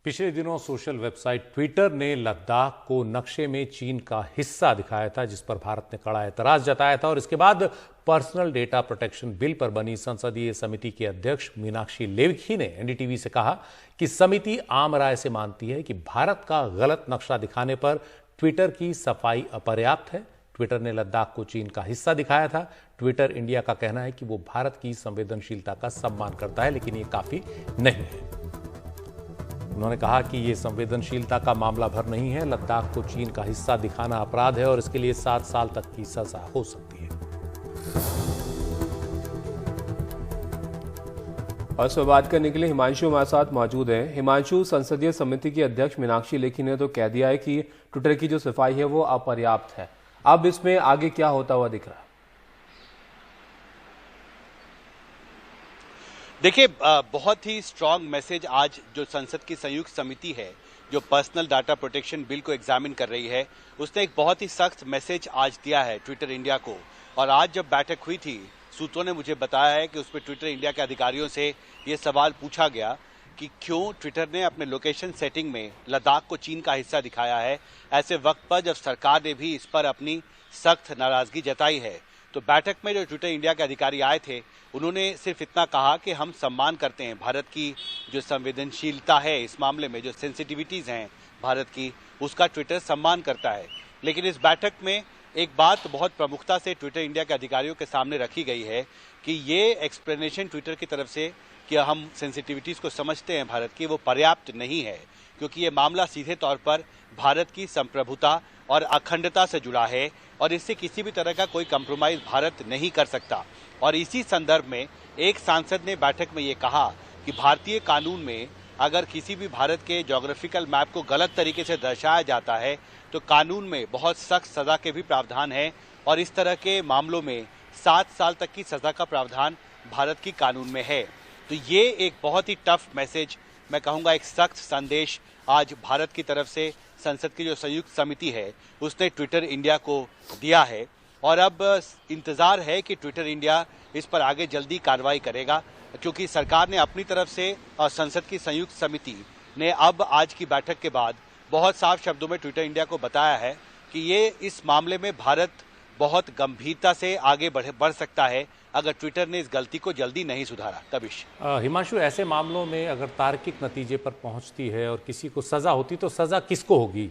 पिछले दिनों social website Twitter ने लद्दाख को नक्शे में चीन का हिस्सा दिखाया था, जिस पर भारत ने कड़ा एतराज जताया था। और इसके बाद पर्सनल डेटा प्रोटेक्शन बिल पर बनी संसदीय समिति के अध्यक्ष मीनाक्षी लेखी ने एनडीटीवी से कहा कि समिति आम राय से मानती है कि भारत का गलत नक्शा दिखाने पर ट्विटर की सफाई अपर्याप्त है। ट्विटर ने लद्दाख को चीन का हिस्सा दिखाया था। ट्विटर इंडिया का कहना है कि वो भारत की संवेदनशीलता का सम्मान करता है, लेकिन ये काफी नहीं है। उन्होंने कहा कि ये संवेदनशीलता का मामला भर नहीं है। लद्दाख को चीन का हिस्सा दिखाना अपराध है और इसके लिए 7 साल तक की सजा हो सकती है। और इस पर बात करने के लिए हिमांशु हमारे साथ मौजूद हैं। हिमांशु, संसदीय समिति की अध्यक्ष मीनाक्षी लेखी ने तो कह दिया है कि ट्विटर की जो सफाई है वो अपर्याप्त है। अब इसमें आगे क्या होता हुआ दिख रहा है? देखिए, बहुत ही स्ट्रांग मैसेज आज जो संसद की संयुक्त समिति है जो पर्सनल डाटा प्रोटेक्शन बिल को एग्जामिन कर रही है, उसने एक बहुत ही सख्त मैसेज आज दिया है ट्विटर इंडिया को। और आज जब बैठक हुई थी, सूत्रों ने मुझे बताया है कि उसमें ट्विटर इंडिया के अधिकारियों से ये सवाल पूछा गया कि क्यों ट्विटर ने अपने लोकेशन सेटिंग में लद्दाख को चीन का हिस्सा दिखाया है, ऐसे वक्त पर जब सरकार ने भी इस पर अपनी सख्त नाराजगी जताई है। तो बैठक में जो ट्विटर इंडिया के अधिकारी आए थे, उन्होंने सिर्फ इतना कहा कि हम सम्मान करते हैं भारत की जो संवेदनशीलता है, इस मामले में जो सेंसिटिविटीज हैं भारत की, उसका ट्विटर सम्मान करता है। लेकिन इस बैठक में एक बात बहुत प्रमुखता से ट्विटर इंडिया के अधिकारियों के सामने रखी गई है कि ये एक्सप्लेनेशन ट्विटर की तरफ से कि हम सेंसिटिविटीज को समझते हैं भारत की, वो पर्याप्त नहीं है, क्योंकि ये मामला सीधे तौर पर भारत की संप्रभुता और अखंडता से जुड़ा है और इससे किसी भी तरह का कोई कंप्रोमाइज भारत नहीं कर सकता। और इसी संदर्भ में एक सांसद ने बैठक में ये कहा कि भारतीय कानून में अगर किसी भी भारत के ज्योग्राफिकल मैप को गलत तरीके से दर्शाया जाता है तो कानून में बहुत सख्त सजा के भी प्रावधान है और इस तरह के मामलों में 7 साल तक की सजा का प्रावधान भारत की कानून में है। तो ये एक बहुत ही टफ मैसेज, मैं कहूँगा एक सख्त संदेश आज भारत की तरफ से संसद की जो संयुक्त समिति है उसने ट्विटर इंडिया को दिया है। और अब इंतजार है कि ट्विटर इंडिया इस पर आगे जल्दी कार्रवाई करेगा, क्योंकि सरकार ने अपनी तरफ से और संसद की संयुक्त समिति ने अब आज की बैठक के बाद बहुत साफ शब्दों में ट्विटर इंडिया को बताया है कि ये इस मामले में भारत बहुत गंभीरता से आगे बढ़ सकता है अगर ट्विटर ने इस गलती को जल्दी नहीं सुधारा। तबिश हिमांशु, ऐसे मामलों में अगर तार्किक नतीजे पर पहुंचती है और किसी को सजा होती तो सजा किसको होगी?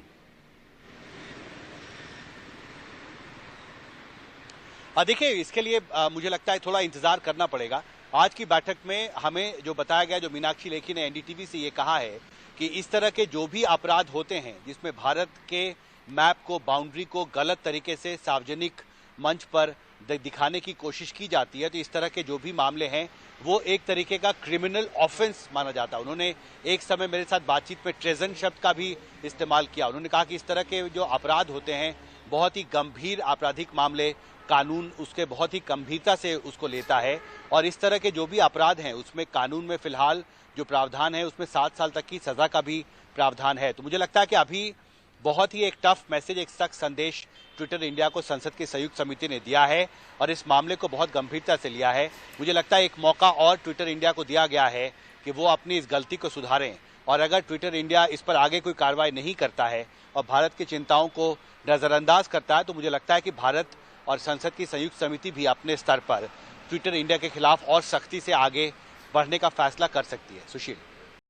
देखिए, इसके लिए मुझे लगता है थोड़ा इंतजार करना पड़ेगा। आज की बैठक में हमें जो बताया गया, जो मीनाक्षी लेखी ने एनडीटीवी से ये कहा है कि इस तरह के जो भी अपराध होते हैं जिसमें भारत के मैप को, बाउंड्री को गलत तरीके से सार्वजनिक मंच पर दिखाने की कोशिश की जाती है, तो इस तरह के जो भी मामले हैं वो एक तरीके का क्रिमिनल ऑफेंस माना जाता है। उन्होंने एक समय मेरे साथ बातचीत में ट्रेजन शब्द का भी इस्तेमाल किया। उन्होंने कहा कि इस तरह के जो अपराध होते हैं, बहुत ही गंभीर आपराधिक मामले, कानून उसके बहुत ही गंभीरता से उसको लेता है और इस तरह के जो भी अपराध हैं उसमें कानून में फिलहाल जो प्रावधान है उसमें 7 साल तक की सजा का भी प्रावधान है। तो मुझे लगता है कि अभी बहुत ही एक टफ मैसेज, एक सख्त संदेश ट्विटर इंडिया को संसद की संयुक्त समिति ने दिया है और इस मामले को बहुत गंभीरता से लिया है। मुझे लगता है एक मौका और ट्विटर इंडिया को दिया गया है कि वो अपनी इस गलती को सुधारें और अगर ट्विटर इंडिया इस पर आगे कोई कार्रवाई नहीं करता है और भारत की चिंताओं को नजरअंदाज करता है तो मुझे लगता है कि भारत और संसद की संयुक्त समिति भी अपने स्तर पर ट्विटर इंडिया के खिलाफ और सख्ती से आगे बढ़ने का फैसला कर सकती है। सुशील।